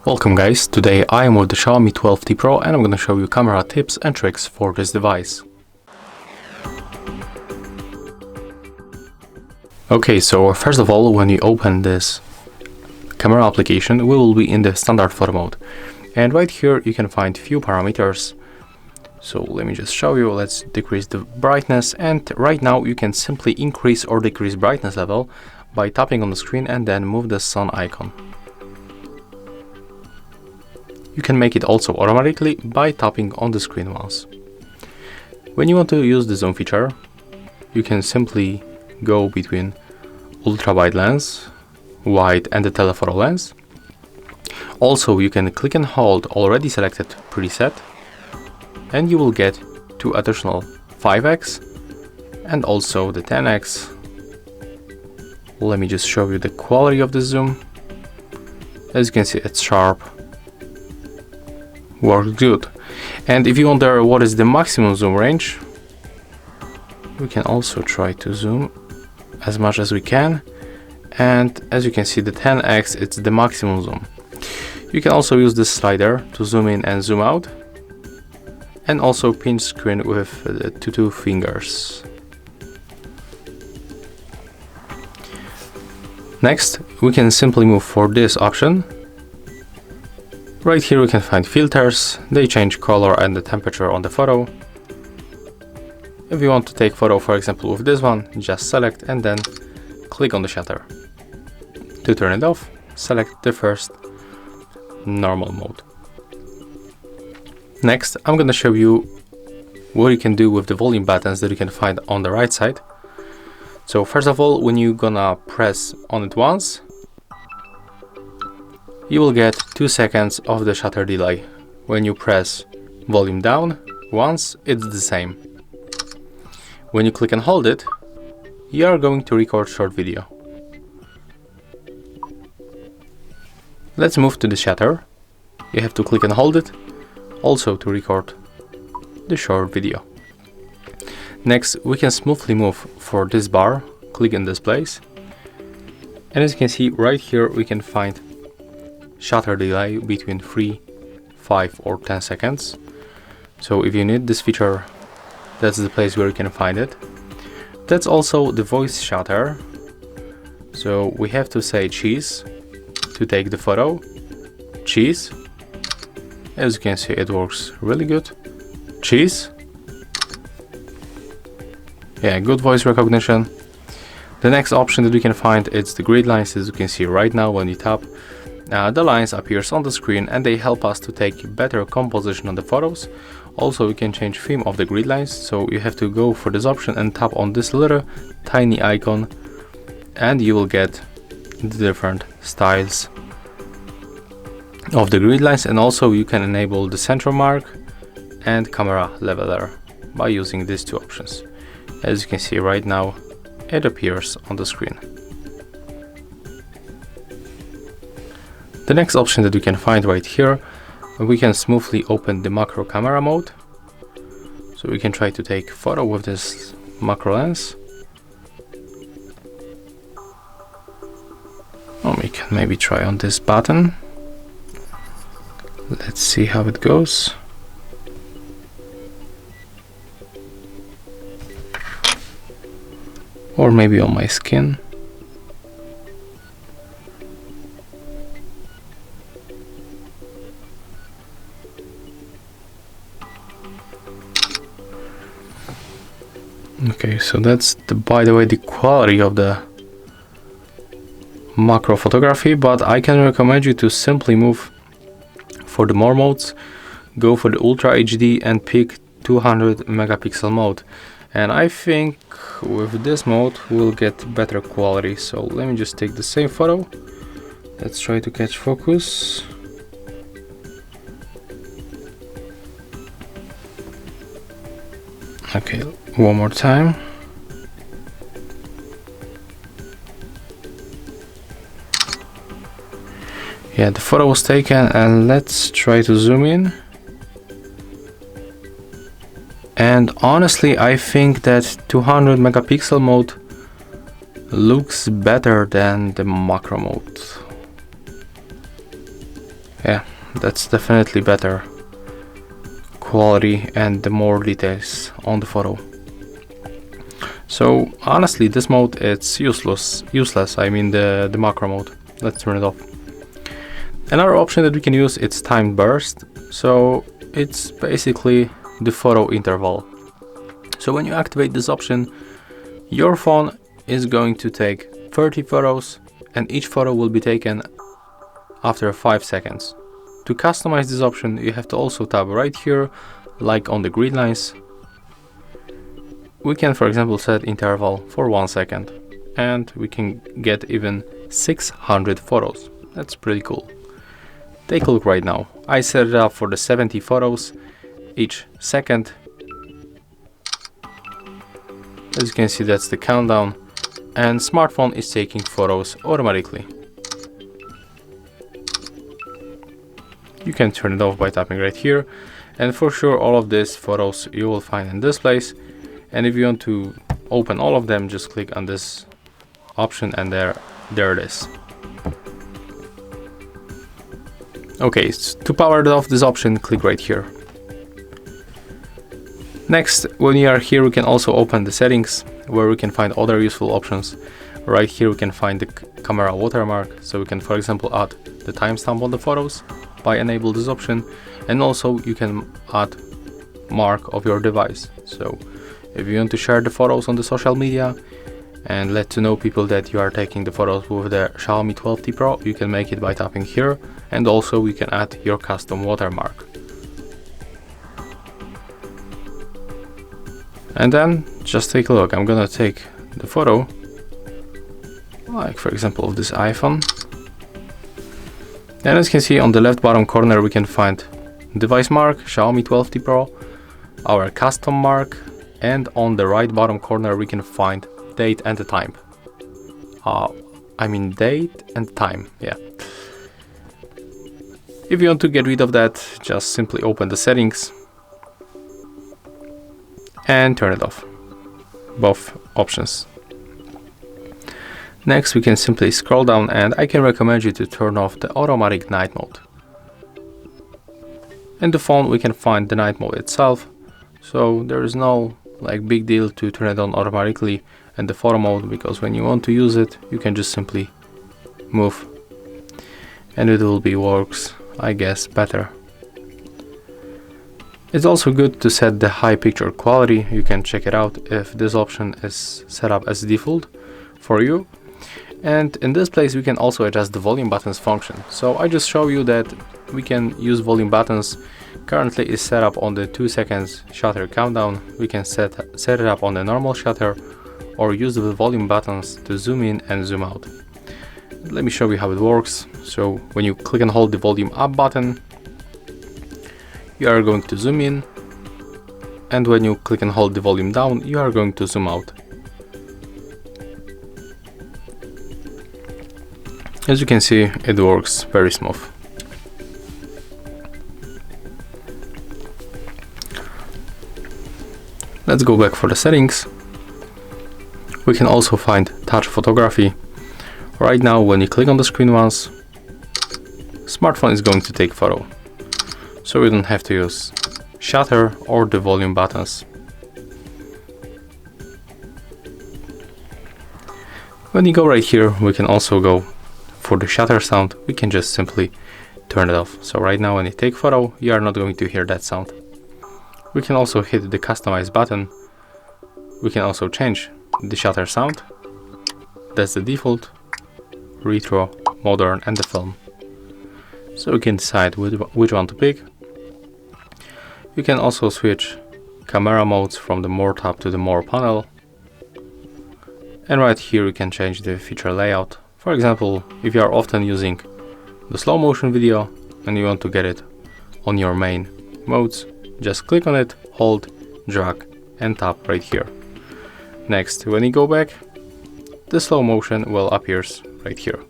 Welcome guys, today I am with the Xiaomi 12T Pro and I'm going to show you camera tips and tricks for this device. Okay, so first of all, when you open this camera application, we will be in the standard photo mode. And right here you can find few parameters. So let me just show you. Let's decrease the brightness, and right now you can simply increase or decrease brightness level by tapping on the screen and then move the sun icon. You can make it also automatically by tapping on the screen once. When you want to use the zoom feature, you can simply go between ultra wide lens, wide and the telephoto lens. Also you can click and hold already selected preset and you will get 2 additional 5x and also the 10x. Let me just show you the quality of the zoom. As you can see, it's sharp, works good. And if you wonder what is the maximum zoom range, we can also try to zoom as much as we can, and as you can see, the 10x, it's the maximum zoom. You can also use this slider to zoom in and zoom out, and also pinch screen with the two fingers. Next, we can simply move for this option. Right here we can find filters. They change color and the temperature on the photo. If you want to take photo, for example, with this one, just select and then click on the shutter. To turn it off, select the first normal mode. Next, I'm gonna show you what you can do with the volume buttons that you can find on the right side. So first of all, when you're gonna press on it once, you will get 2 seconds of the shutter delay. When you press volume down once, it's the same. When you click and hold it, you are going to record short video. Let's move to the shutter. You have to click and hold it also to record the short video. Next, we can smoothly move for this bar, click in this place, and as you can see right here we can find shutter delay between 3, 5 or 10 seconds. So if you need this feature, that's the place where you can find it. That's also the voice shutter. So we have to say cheese to take the photo. Cheese. As you can see, it works really good. Cheese. Yeah, good voice recognition. The next option that we can find is the grid lines. As you can see right now, when you tap, the lines appears on the screen and they help us to take better composition on the photos. Also, we can change theme of the grid lines, so you have to go for this option and tap on this little tiny icon and you will get the different styles of the grid lines. And also you can enable the center mark and camera leveler by using these 2 options. As you can see right now, it appears on the screen. The next option that we can find right here, we can smoothly open the macro camera mode. So we can try to take photo with this macro lens. Or we can maybe try on this button. Let's see how it goes. Or maybe on my skin. Okay, so that's by the way, the quality of the macro photography, but I can recommend you to simply move for the more modes, go for the Ultra HD and pick 200 megapixel mode. And I think with this mode we'll get better quality. So let me just take the same photo. Let's try to catch focus. Okay, one more time. Yeah, the photo was taken, and let's try to zoom in. And honestly, I think that 200 megapixel mode looks better than the macro mode. Yeah, that's definitely better quality and the more details on the photo. So honestly, this mode, it's useless. I mean the macro mode. Let's turn it off. Another option that we can use, it's timed burst. So it's basically the photo interval. So when you activate this option, your phone is going to take 30 photos and each photo will be taken after 5 seconds. To customize this option, you have to also tap right here, like on the grid lines. We can, for example, set interval for 1 second and we can get even 600 photos. That's pretty cool. Take a look right now. I set it up for the 70 photos each second. As you can see, that's the countdown, and smartphone is taking photos automatically. You can turn it off by tapping right here, and for sure all of these photos you will find in this place. And if you want to open all of them, just click on this option and there it is. Okay, to power off this option, click right here. Next, when you are here, we can also open the settings where we can find other useful options. Right here we can find the camera watermark, so we can, for example, add the timestamp on the photos by enable this option, and also you can add mark of your device. So if you want to share the photos on the social media and let to know people that you are taking the photos with the XIAOMI 12T Pro, you can make it by tapping here, and also we can add your custom watermark. And then just take a look. I'm gonna take the photo, like for example of this iPhone, and as you can see on the left bottom corner we can find device mark, XIAOMI 12T Pro, our custom mark, and on the right bottom corner we can find date and the time. Date and time, yeah. If you want to get rid of that, just simply open the settings and turn it off, both options. Next we can simply scroll down, and I can recommend you to turn off the automatic night mode. In the phone we can find the night mode itself, so there is no big deal to turn it on automatically in the photo mode, because when you want to use it you can just simply move and it will be works, I guess, better. It's also good to set the high picture quality. You can check it out if this option is set up as default for you. And in this place we can also adjust the volume buttons function. So I just show you that we can use volume buttons. Currently it's set up on the 2 seconds shutter countdown. We can set it up on the normal shutter or use the volume buttons to zoom in and zoom out. Let me show you how it works. So when you click and hold the volume up button, you are going to zoom in, and when you click and hold the volume down, you are going to zoom out. As you can see, it works very smooth. Let's go back for the settings. We can also find touch photography. Right now, when you click on the screen once, smartphone is going to take photo. So we don't have to use shutter or the volume buttons. When you go right here, we can also go for the shutter sound. We can just simply turn it off. So right now when you take photo, you are not going to hear that sound. We can also hit the customize button. We can also change the shutter sound. That's the default, retro, modern, and the film. So we can decide which one to pick. You can also switch camera modes from the more tab to the more panel. And right here you can change the feature layout. For example, if you are often using the slow motion video and you want to get it on your main modes, just click on it, hold, drag, and tap right here. Next, when you go back, the slow motion will appear right here.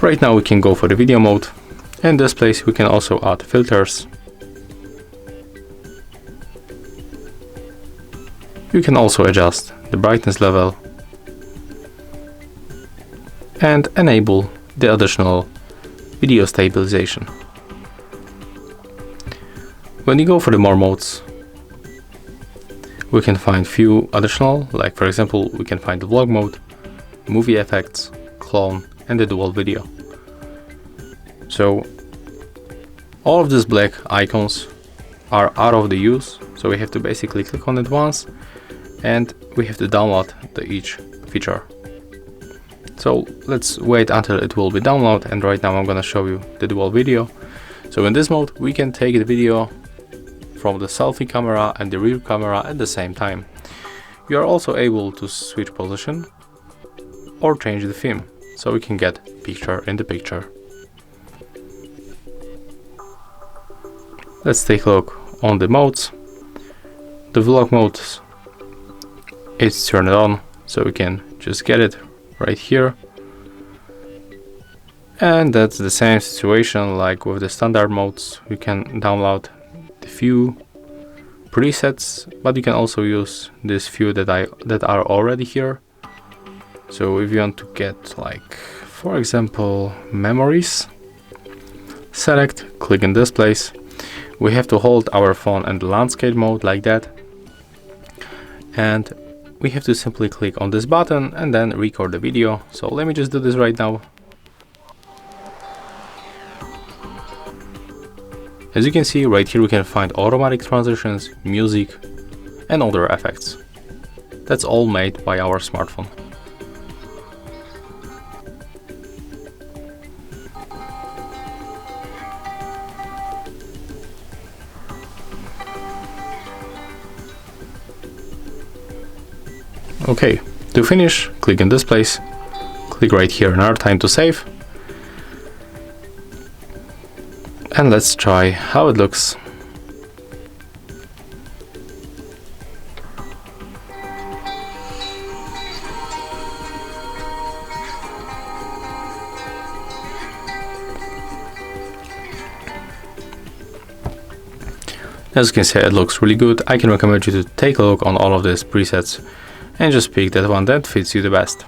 Right now we can go for the video mode. In this place we can also add filters. You can also adjust the brightness level. and enable the additional video stabilization. When you go for the more modes, we can find few additional, like for example, we can find the vlog mode, movie effects, clone, and the dual video. So all of these black icons are out of the use, so we have to basically click on it once and we have to download each feature. So let's wait until it will be downloaded, and right now I'm gonna show you the dual video. So in this mode we can take the video from the selfie camera and the rear camera at the same time. You are also able to switch position or change the theme, so we can get picture in the picture. Let's take a look on the modes. The vlog mode is turned on, so we can just get it right here. And that's the same situation like with the standard modes. You can download the few presets, but you can also use this few that are already here. So if you want to get, like for example, memories, select, click in this place. We have to hold our phone in the landscape mode like that, and we have to simply click on this button and then record the video. So let me just do this right now. As you can see right here, we can find automatic transitions, music, and other effects. That's all made by our smartphone. Okay, to finish, click in this place, click right here in our time to save, and let's try how it looks. As you can see, it looks really good. I can recommend you to take a look on all of these presets and just pick that one that fits you the best.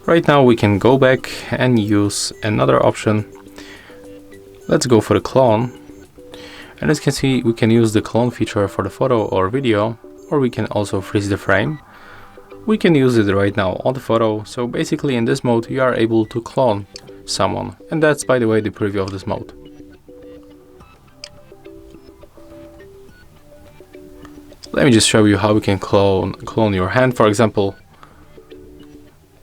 Right now we can go back and use another option. Let's go for the clone, and as you can see, we can use the clone feature for the photo or video, or we can also freeze the frame. We can use it right now on the photo. So basically in this mode you are able to clone someone, and that's, by the way, the preview of this mode. Let me just show you how we can clone your hand, for example.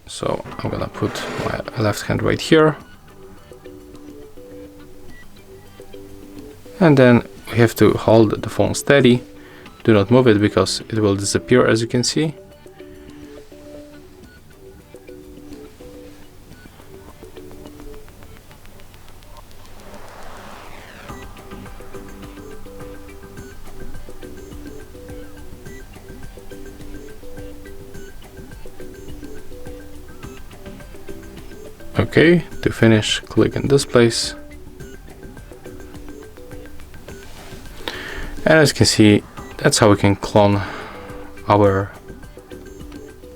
So I'm gonna put my left hand right here, and then we have to hold the phone steady. Do not move it because it will disappear, as you can see. Okay, to finish, click in this place. And as you can see, that's how we can clone our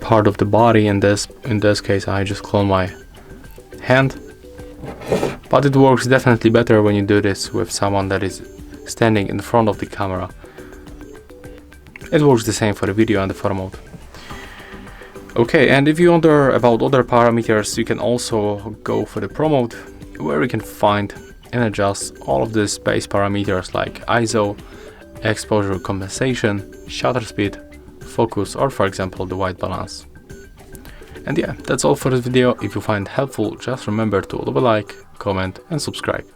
part of the body. In this case, I just clone my hand. But it works definitely better when you do this with someone that is standing in front of the camera. It works the same for the video and the photo mode. Okay, and if you wonder about other parameters, you can also go for the Pro mode, where you can find and adjust all of these base parameters like ISO, exposure compensation, shutter speed, focus, or for example the white balance. And yeah, that's all for this video. If you find it helpful, just remember to leave a like, comment and subscribe.